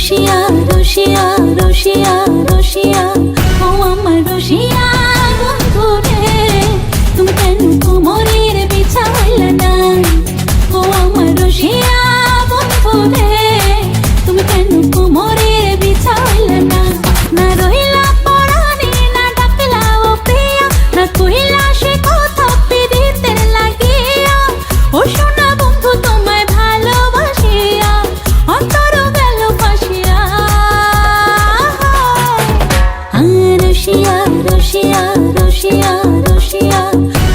রসিয়া রসিয়া রসিয়া রসিয়া ও আমার রসিয়া বন্ধু রে, তুমি কেন কোমরের বিছাইলে না? ও আমার রসিয়া বন্ধু রে, তুমি কেন কোমরের বিছাইলে না? না রইলা পরাণে না ডাকলা ও প্রিয়া, না কইলা সে কথা পিরিতের লাগিয়া। ও সোনা বন্ধু তোমায় ভালোবাসিয়া অন্তর গেল ফাঁসিয়া। রসিয়া রসিয়া রসিয়া রসিয়া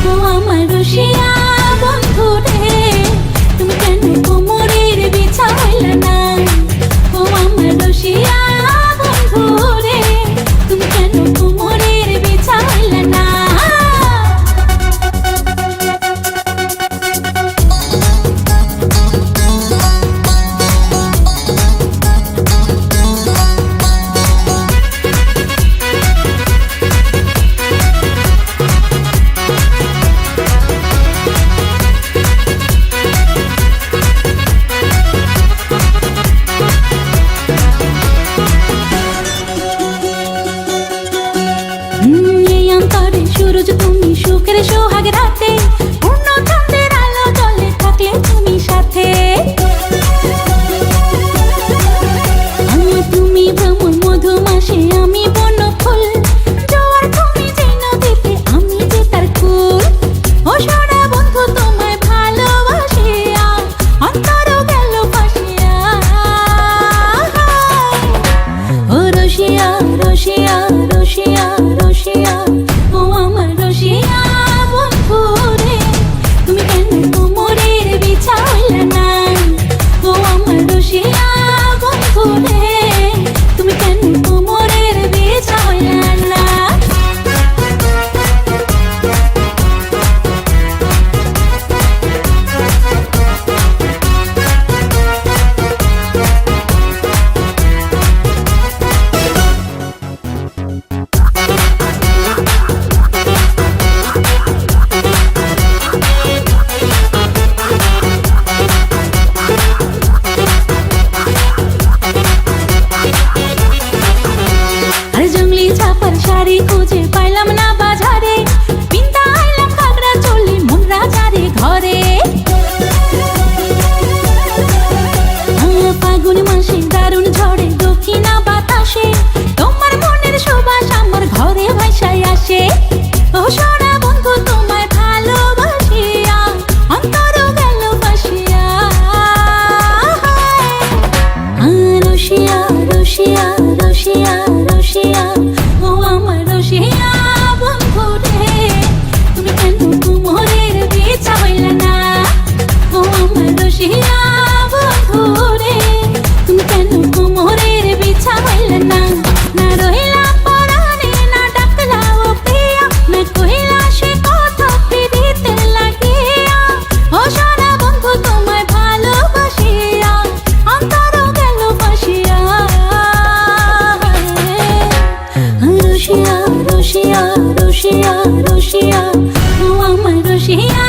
ও আমার রসিয়া বন্ধু রে, তুমি কেন কোমরের বিছাইলে না? ও আমার রসিয়া বন্ধু রে, তুমি কেন কোমরের বিছাইলে না? এই অন্তরে সূরজ তুমি সুখের সোহাগ রাতে, পূর্ণ চাঁদের আলো জলে থাকলে তুমি সাথে। তুমি ভ্রমণ মধুমাসে আমি বন ফুল, জোয়ার তুমি যে নদীতে আমি যে তার কুল। ও সোনা বন্ধু তোমায় ভালোবাসিয়া অন্তর গেল ফাঁসিয়া। ও রসিয়া রসিয়া রসিয়া রসিয়া ও আমার রসিয়া বন্ধু রে, তুমি কেন কোমরের বিছাইলে না? ও আমার রসিয়া বন্ধু রে, তুমি কেন কোমরের বিছাইলে না? জঙ্গলি ছাপার শাড়ি খুঁজে পাইলাম না বাজারে, পিন্তা আইলাম ঘাগরা চলি মোংরা যারে ঘরে। ফাগুন মাসে দারুণ ঝড়ে দক্ষিণা বাতাসে, তোমার মনের সুবাস আমার ঘরে ভাইসাই আসে। ও সোনা বন্ধু তোমায় ভালোবাসিয়া অন্তর গেল ফাঁসিয়া। রসিয়া রসিয়া রসিয়া রসিয়া ও আমার রসিয়া বন্ধু রে, তুমি কেন কোমরের বিছাইলে না? ও আমার রসিয়া বন্ধু রে, তুমি কেন কোমরের বিছাইলে না? না রইলা পরাণে না ডাকলা ও প্রিয়া, না কইলা সে কথা পিরিতের লাগিয়া। ও সোনা বন্ধু তোমায় ভালোবাসিয়া অন্তর গেল ফাঁসিয়া। রসিয়া রসিয়া রসিয়া রসিয়া ও আমার রসিয়া